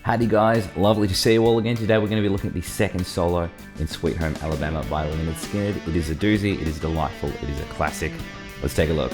Howdy guys, lovely to see you all again. Today we're going to be looking at the second solo in Sweet Home Alabama by Lynyrd Skynyrd. It is a doozy, it is delightful, it is a classic. Let's take a look.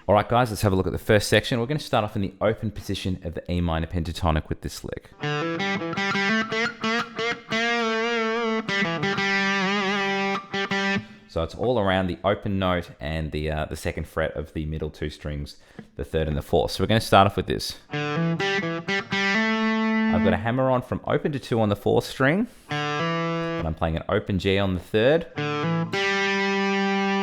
Alright guys, let's have a look at the first section. We're going to start off in the open position of the E minor pentatonic with this lick. So it's all around the open note and the second fret of the middle two strings, the third and the fourth. So we're going to start off with this. I've got a hammer on from open to 2 on the fourth string, and I'm playing an open G on the third.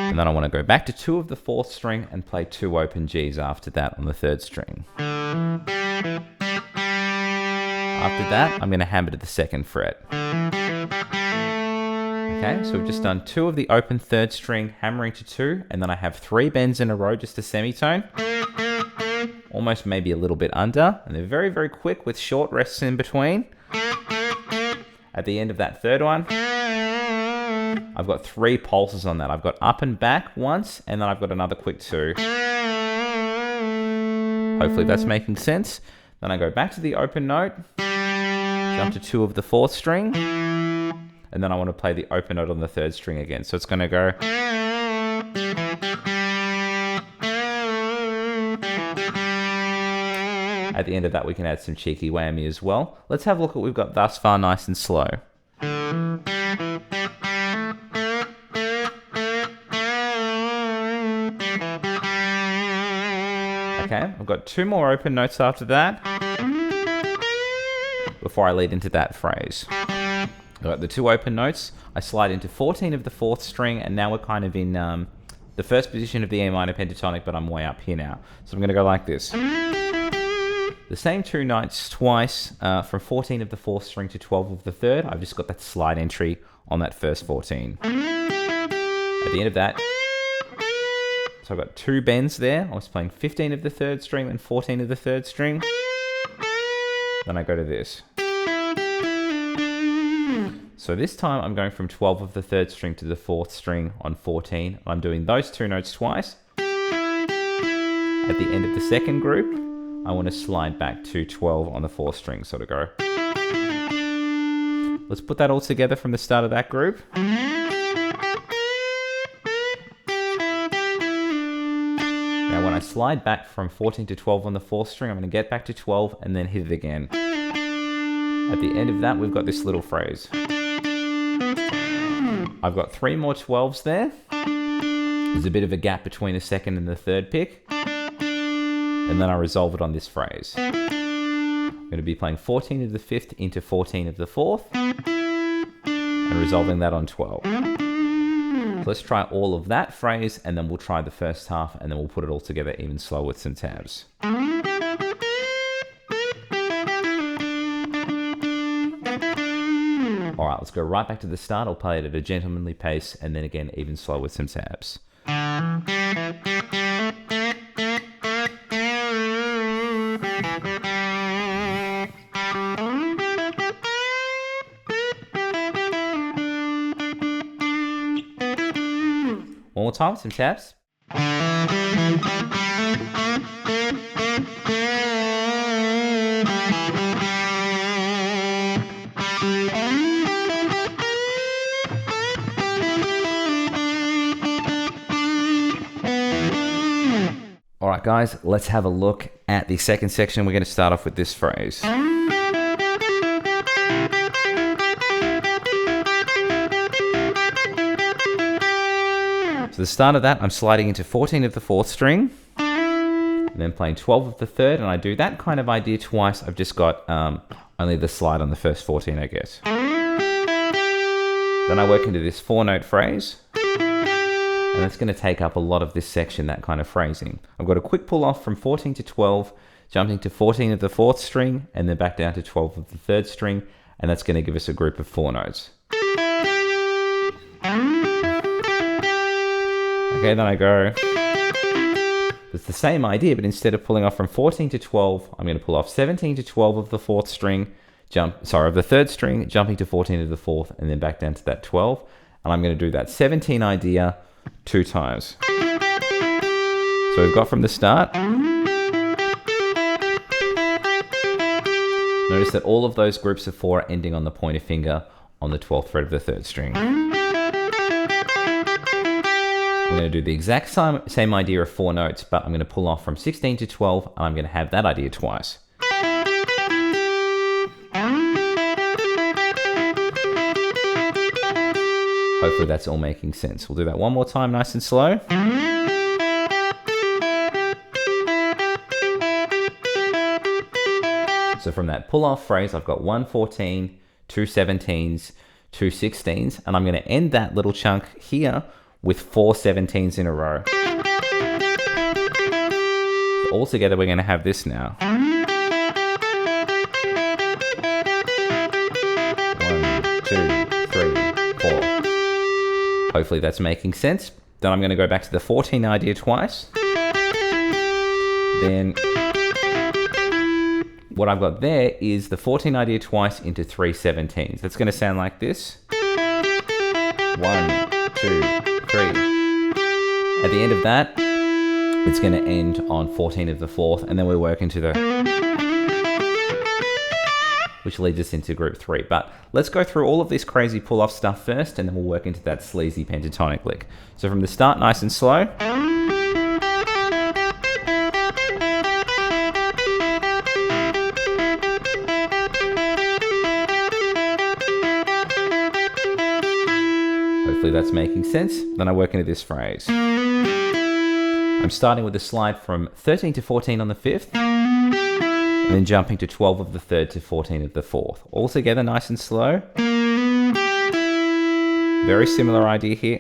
And then I want to go back to 2 of the fourth string and play 2 open Gs after that on the third string. After that, I'm going to hammer to the second fret. Okay, so we've just done 2 of the open third string, hammering to 2, and then I have 3 bends in a row, just a semitone. Almost maybe a little bit under, and they're very, very quick with short rests in between. At the end of that third one, I've got 3 pulses on that. I've got up and back once, and then I've got another quick 2. Hopefully that's making sense. Then I go back to the open note, jump to 2 of the fourth string, and then I want to play the open note on the third string again. So it's going to go. At the end of that, we can add some cheeky whammy as well. Let's have a look at what we've got thus far, nice and slow. Okay, I've got 2 more open notes after that before I lead into that phrase. I've got the 2 open notes. I slide into 14 of the fourth string, and now we're kind of in the first position of the E minor pentatonic, but I'm way up here now. So I'm going to go like this. The same 2 notes twice, from 14 of the fourth string to 12 of the third. I've just got that slide entry on that first 14. At the end of that, so I've got 2 bends there. I was playing 15 of the third string, then 14 of the third string. Then I go to this. So this time I'm going from 12 of the third string to the fourth string on 14. I'm doing those 2 notes twice. At the end of the second group, I want to slide back to 12 on the fourth string, so to go. Let's put that all together from the start of that group. Now when I slide back from 14 to 12 on the fourth string, I'm going to get back to 12 and then hit it again. At the end of that, we've got this little phrase. I've got 3 more 12s there. There's a bit of a gap between the second and the third pick. And then I resolve it on this phrase. I'm going to be playing 14 of the fifth into 14 of the fourth, and resolving that on 12. So let's try all of that phrase, and then we'll try the first half, and then we'll put it all together even slow with some tabs. Alright, let's go right back to the start. I'll play it at a gentlemanly pace, and then again even slow with some tabs. One more time with some tabs. Alright guys, let's have a look at the second section. We're going to start off with this phrase. the start of that, I'm sliding into 14 of the 4th string, and then playing 12 of the 3rd, and I do that kind of idea twice. I've just got only the slide on the first 14, I guess. Then I work into this 4-note phrase, and that's going to take up a lot of this section, that kind of phrasing. I've got a quick pull off from 14 to 12, jumping to 14 of the 4th string, and then back down to 12 of the 3rd string, and that's going to give us a group of 4 notes. Okay, then I go, it's the same idea, but instead of pulling off from 14 to 12, I'm going to pull off 17 to 12 of the 4th string, of the 3rd string, jumping to 14 of the 4th, and then back down to that 12, and I'm going to do that 17 idea 2 times. So we've got from the start, notice that all of those groups of 4 are ending on the pointer finger on the 12th fret of the 3rd string. I'm going to do the exact same idea of 4 notes, but I'm going to pull off from 16 to 12, and I'm going to have that idea twice. Hopefully that's all making sense. We'll do that one more time, nice and slow. So from that pull-off phrase, I've got 1 14, 2 17s, 2 16s, and I'm going to end that little chunk here with 4 17s in a row. So all together, we're going to have this now. 1, 2, 3, 4. Hopefully that's making sense. Then I'm going to go back to the 14 idea twice. Then what I've got there is the 14 idea twice into 3 17s. That's going to sound like this. 1, 2, 3. At the end of that, it's going to end on 14 of the 4th, and then we work into the, which leads us into group 3. But let's go through all of this crazy pull-off stuff first, and then we'll work into that sleazy pentatonic lick. So from the start, nice and slow. Hopefully that's making sense. Then I work into this phrase. I'm starting with a slide from 13 to 14 on the 5th, and then jumping to 12 of the 3rd to 14 of the 4th. All together, nice and slow. Very similar idea here.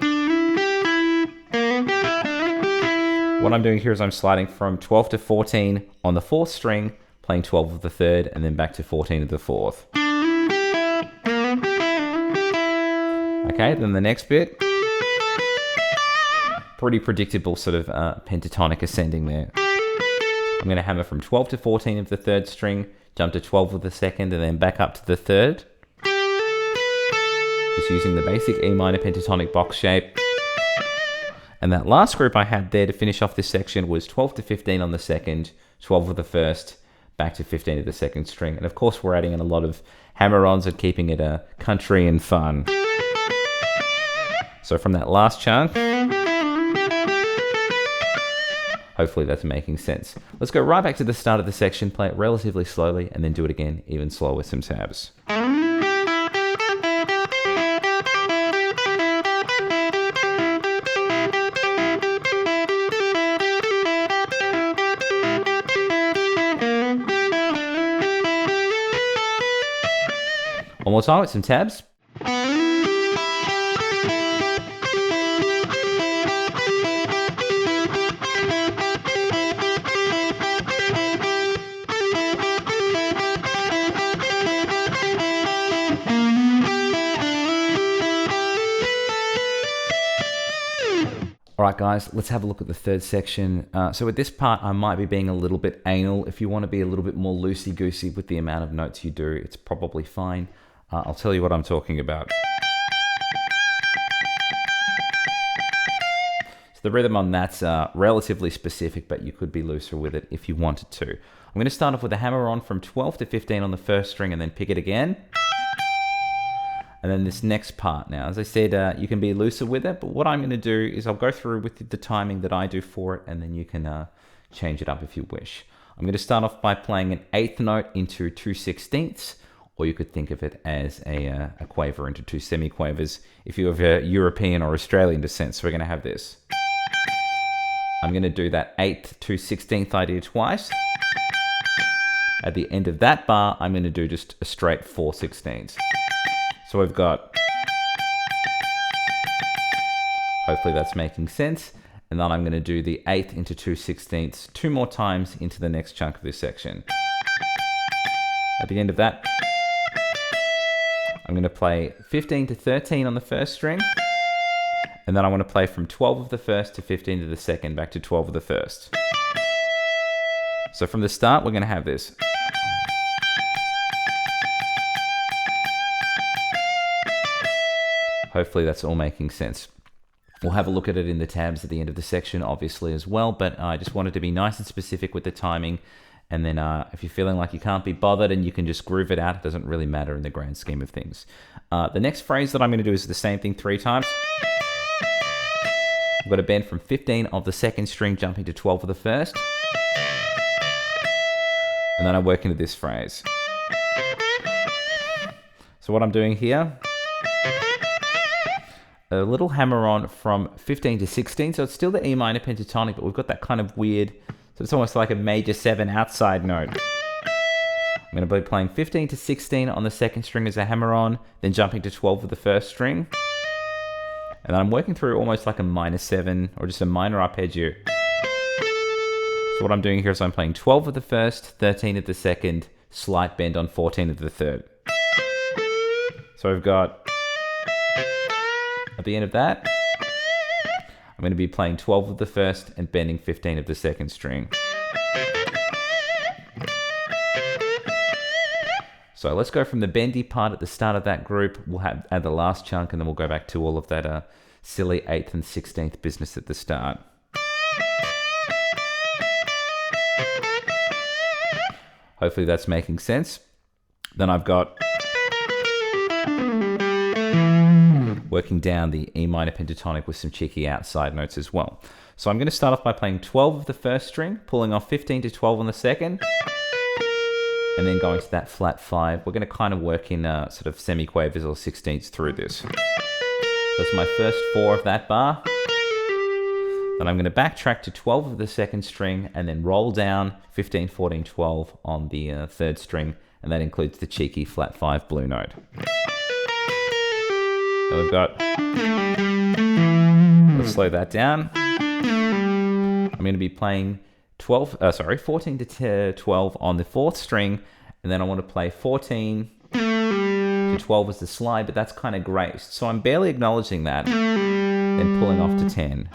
What I'm doing here is I'm sliding from 12 to 14 on the 4th string, playing 12 of the 3rd, and then back to 14 of the 4th. Okay, then the next bit. Pretty predictable sort of pentatonic ascending there. I'm going to hammer from 12 to 14 of the 3rd string, jump to 12 of the 2nd, and then back up to the 3rd. Just using the basic E minor pentatonic box shape. And that last group I had there to finish off this section was 12 to 15 on the 2nd, 12 of the 1st, back to 15 of the 2nd string. And of course we're adding in a lot of hammer-ons and keeping it country and fun. So from that last chunk, hopefully that's making sense. Let's go right back to the start of the section, play it relatively slowly, and then do it again even slower with some tabs. One more time with some tabs. All right, guys, let's have a look at the 3rd section. So with this part, I might be being a little bit anal. If you want to be a little bit more loosey-goosey with the amount of notes you do, it's probably fine. I'll tell you what I'm talking about. So the rhythm on that's relatively specific, but you could be looser with it if you wanted to. I'm going to start off with a hammer-on from 12 to 15 on the 1st string and then pick it again. And then this next part now, as I said, you can be looser with it, but what I'm going to do is I'll go through with the timing that I do for it, and then you can change it up if you wish. I'm going to start off by playing an 8th note into 2 16ths, or you could think of it as a quaver into two semiquavers if you have a European or Australian descent. So we're going to have this. I'm going to do that 8th to 16th idea twice. At the end of that bar, I'm going to do just a straight 4/16. So we've got, hopefully that's making sense. And then I'm going to do the 8th into 2/16 two more times into the next chunk of this section. At the end of that, I'm going to play 15 to 13 on the first string. And then I want to play from 12 of the first to 15 of the second, back to 12 of the first. So from the start, we're going to have this. Hopefully that's all making sense. We'll have a look at it in the tabs at the end of the section, obviously, as well, but I just wanted to be nice and specific with the timing. And then if you're feeling like you can't be bothered and you can just groove it out, it doesn't really matter in the grand scheme of things. The next phrase that I'm going to do is the same thing 3 times. I've got to bend from 15 of the second string, jumping to 12 of the first. And then I work into this phrase. So what I'm doing here, a little hammer on from 15 to 16. So it's still the E minor pentatonic, but we've got that kind of weird, so it's almost like a major 7 outside note. I'm going to be playing 15 to 16 on the second string as a hammer on, then jumping to 12 of the first string. And then I'm working through almost like a minor 7 or just a minor arpeggio. So what I'm doing here is I'm playing 12 of the first, 13 of the second, slight bend on 14 of the third. So I've got, at the end of that, I'm going to be playing 12 of the first and bending 15 of the second string. So let's go from the bendy part at the start of that group. We'll add the last chunk, and then we'll go back to all of that silly 8th and 16th business at the start. Hopefully that's making sense. Then I've got working down the E minor pentatonic with some cheeky outside notes as well. So I'm going to start off by playing 12 of the first string, pulling off 15 to 12 on the second, and then going to that flat 5. We're going to kind of work in sort of semiquavers or 16ths through this. That's my first 4 of that bar. Then I'm going to backtrack to 12 of the second string and then roll down 15, 14, 12 on the third string, and that includes the cheeky flat 5 blue note. So we've got, let's slow that down. I'm going to be playing 14 to 12 on the fourth string, and then I want to play 14 to 12 as the slide, but that's kind of graced. So I'm barely acknowledging that, then pulling off to 10.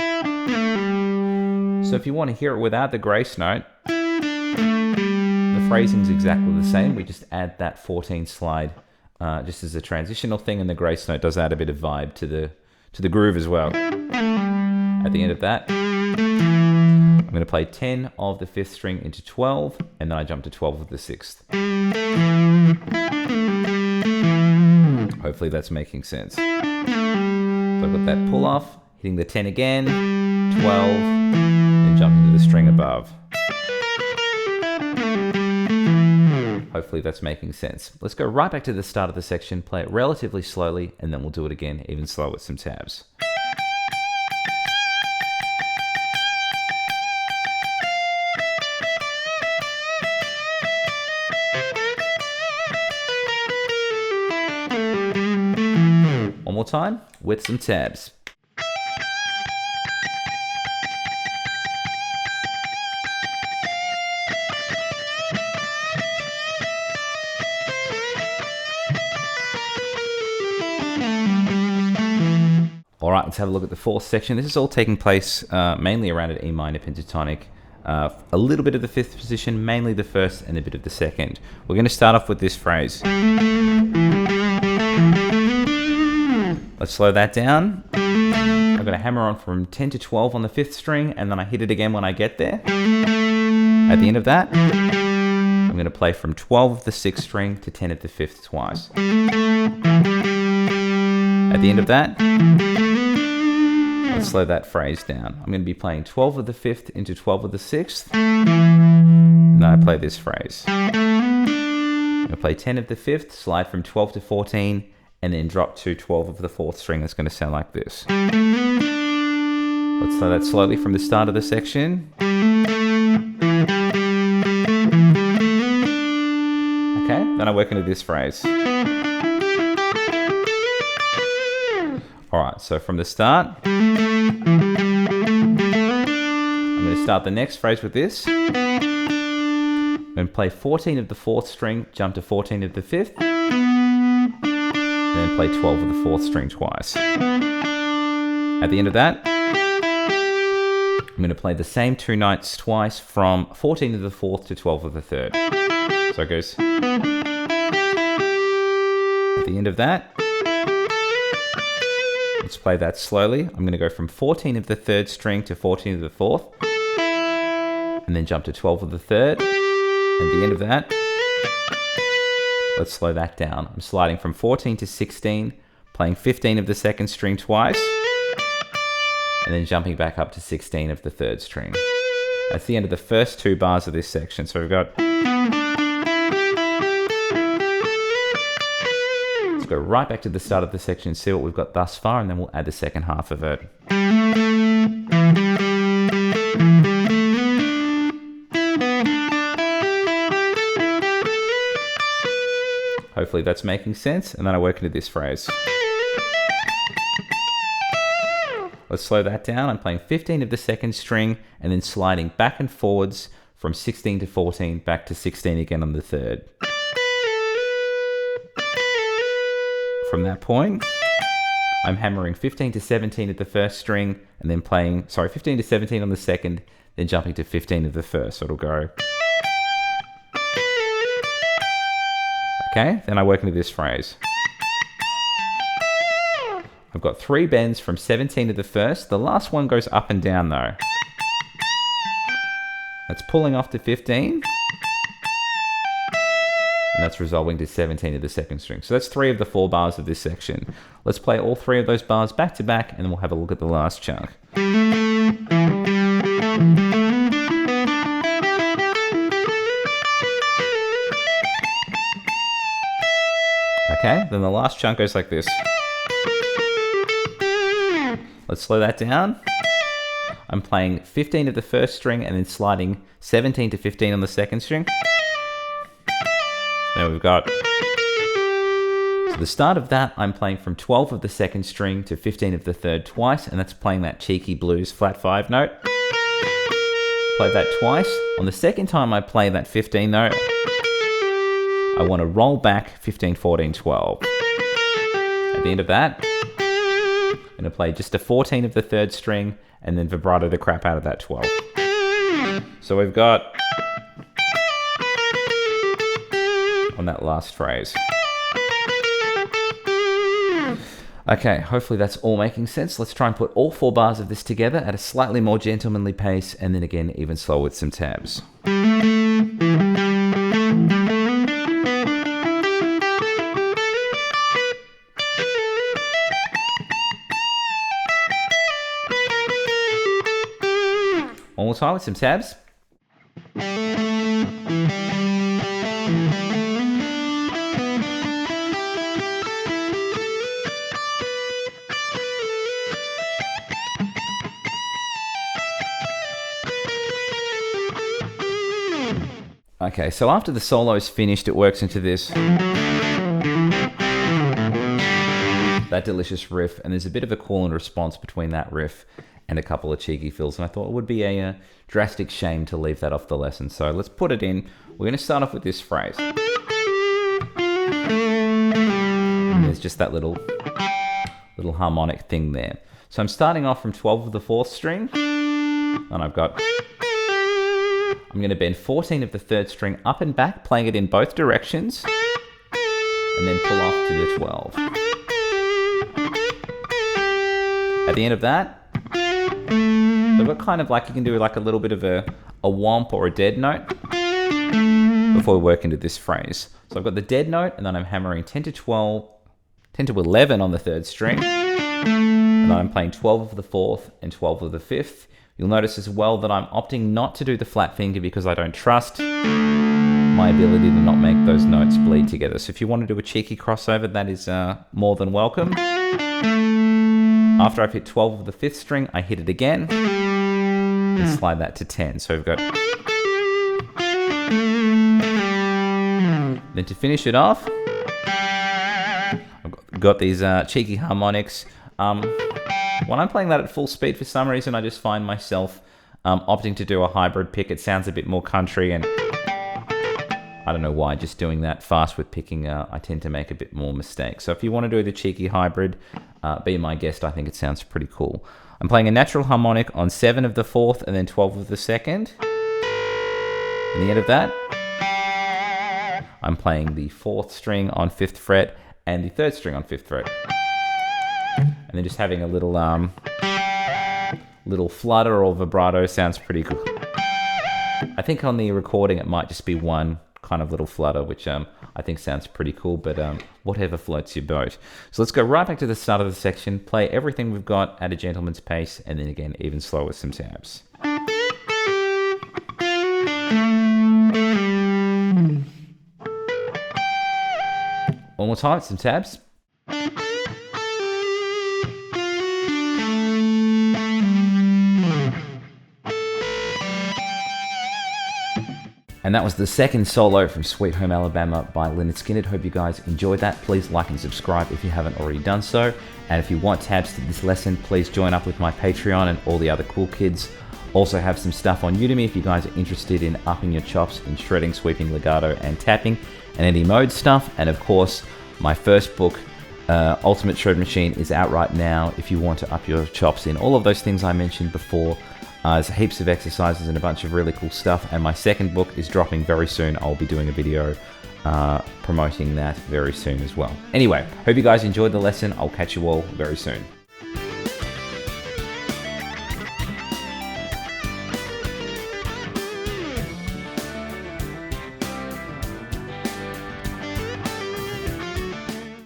So if you want to hear it without the grace note, the phrasing is exactly the same. We just add that 14 slide just as a transitional thing, and the grace note does add a bit of vibe to the groove as well. At the end of that, I'm going to play 10 of the 5th string into 12, and then I jump to 12 of the 6th. Hopefully that's making sense. So I've got that pull off, hitting the 10 again, 12, and jumping to the string above. Hopefully that's making sense. Let's go right back to the start of the section, play it relatively slowly, and then we'll do it again even slower with some tabs. One more time with some tabs. All right, let's have a look at the fourth section. This is all taking place mainly around an E minor pentatonic. A little bit of the 5th position, mainly the 1st, and a bit of the 2nd. We're going to start off with this phrase. Let's slow that down. I've got a hammer on from 10 to 12 on the 5th string, and then I hit it again when I get there. At the end of that, I'm going to play from 12 of the 6th string to 10 of the 5th twice. At the end of that, let's slow that phrase down. I'm going to be playing 12 of the 5th into 12 of the 6th, and then I play this phrase. I'm going to play 10 of the 5th, slide from 12 to 14, and then drop to 12 of the 4th string. That's going to sound like this. Let's play that slowly from the start of the section. Okay, then I work into this phrase. Alright, so from the start, I'm going to start the next phrase with this. I'm going to play 14 of the 4th string, jump to 14 of the 5th, and then play 12 of the 4th string twice. At the end of that, I'm going to play the same 2 notes twice from 14 of the 4th to 12 of the 3rd. So it goes. At the end of that, let's play that slowly. I'm going to go from 14 of the 3rd string to 14 of the 4th, and then jump to 12 of the 3rd. At the end of that, let's slow that down. I'm sliding from 14 to 16, playing 15 of the 2nd string twice, and then jumping back up to 16 of the 3rd string. That's the end of the first 2 bars of this section. So we've got... Let's go right back to the start of the section and see what we've got thus far, and then we'll add the second half of it. Hopefully that's making sense, and then I work into this phrase. Let's slow that down. I'm playing 15 of the 2nd string, and then sliding back and forwards from 16 to 14, back to 16 again on the 3rd. From that point, I'm hammering 15 to 17 at the 1st string, and then playing, 15 to 17 on the 2nd, then jumping to 15 of the 1st. So it'll go. Okay, then I work into this phrase. I've got 3 bends from 17 to the 1st. The last one goes up and down though. That's pulling off to 15. And that's resolving to 17 of the 2nd string. So that's 3 of the 4 bars of this section. Let's play all 3 of those bars back to back, and then we'll have a look at the last chunk. Okay, then the last chunk goes like this. Let's slow that down. I'm playing 15 of the 1st string and then sliding 17 to 15 on the 2nd string. Now we've got, so the start of that, I'm playing from 12 of the 2nd string to 15 of the 3rd twice, and that's playing that cheeky blues flat 5 note. Play that twice. On the second time I play that 15 note, I want to roll back 15, 14, 12. At the end of that, I'm going to play just a 14 of the 3rd string, and then vibrato the crap out of that 12. So we've got, on that last phrase. Okay, hopefully that's all making sense. Let's try and put all 4 bars of this together at a slightly more gentlemanly pace, and then again even slower with some tabs. One more time with some tabs. Okay, so after the solo is finished, it works into this. That delicious riff, and there's a bit of a call and response between that riff and a couple of cheeky fills, and I thought it would be a drastic shame to leave that off the lesson. So let's put it in. We're going to start off with this phrase. And there's just that little harmonic thing there. So I'm starting off from 12 of the 4th string, and I'm going to bend 14 of the 3rd string up and back, playing it in both directions, and then pull off to the 12. At the end of that, so we're kind of like, you can do like a little bit of a womp or a dead note before we work into this phrase. So I've got the dead note, and then I'm hammering 10 to 12, 10 to 11 on the 3rd string, and then I'm playing 12 of the 4th and 12 of the 5th. You'll notice as well that I'm opting not to do the flat finger because I don't trust my my ability to not make those notes bleed together. So if you want to do a cheeky crossover, that is more than welcome. After I've hit 12 of the 5th string, I hit it again and slide that to 10. So we've got... Then to finish it off, I've got these cheeky harmonics. When I'm playing that at full speed, for some reason, I just find myself opting to do a hybrid pick. It sounds a bit more country, and I don't know why, just doing that fast with picking, I tend to make a bit more mistakes. So if you want to do the cheeky hybrid, be my guest. I think it sounds pretty cool. I'm playing a natural harmonic on 7 of the 4th and then 12 of the 2nd. And the end of that, I'm playing the 4th string on 5th fret and the 3rd string on 5th fret. And then just having a little little flutter or vibrato sounds pretty cool. I think on the recording it might just be one kind of little flutter, which I think sounds pretty cool, but whatever floats your boat. So let's go right back to the start of the section, play everything we've got at a gentleman's pace, and then again even slower with some tabs. One more time, some tabs. And that was the second solo from Sweet Home Alabama by Lynyrd Skynyrd. Hope you guys enjoyed that. Please like and subscribe if you haven't already done so. And if you want tabs to this lesson, please join up with my Patreon and all the other cool kids. Also have some stuff on Udemy if you guys are interested in upping your chops in shredding, sweeping, legato, and tapping, and any mode stuff. And of course, my first book, Ultimate Shred Machine, is out right now if you want to up your chops in all of those things I mentioned before. There's heaps of exercises and a bunch of really cool stuff. And my second book is dropping very soon. I'll be doing a video promoting that very soon as well. Anyway, hope you guys enjoyed the lesson. I'll catch you all very soon.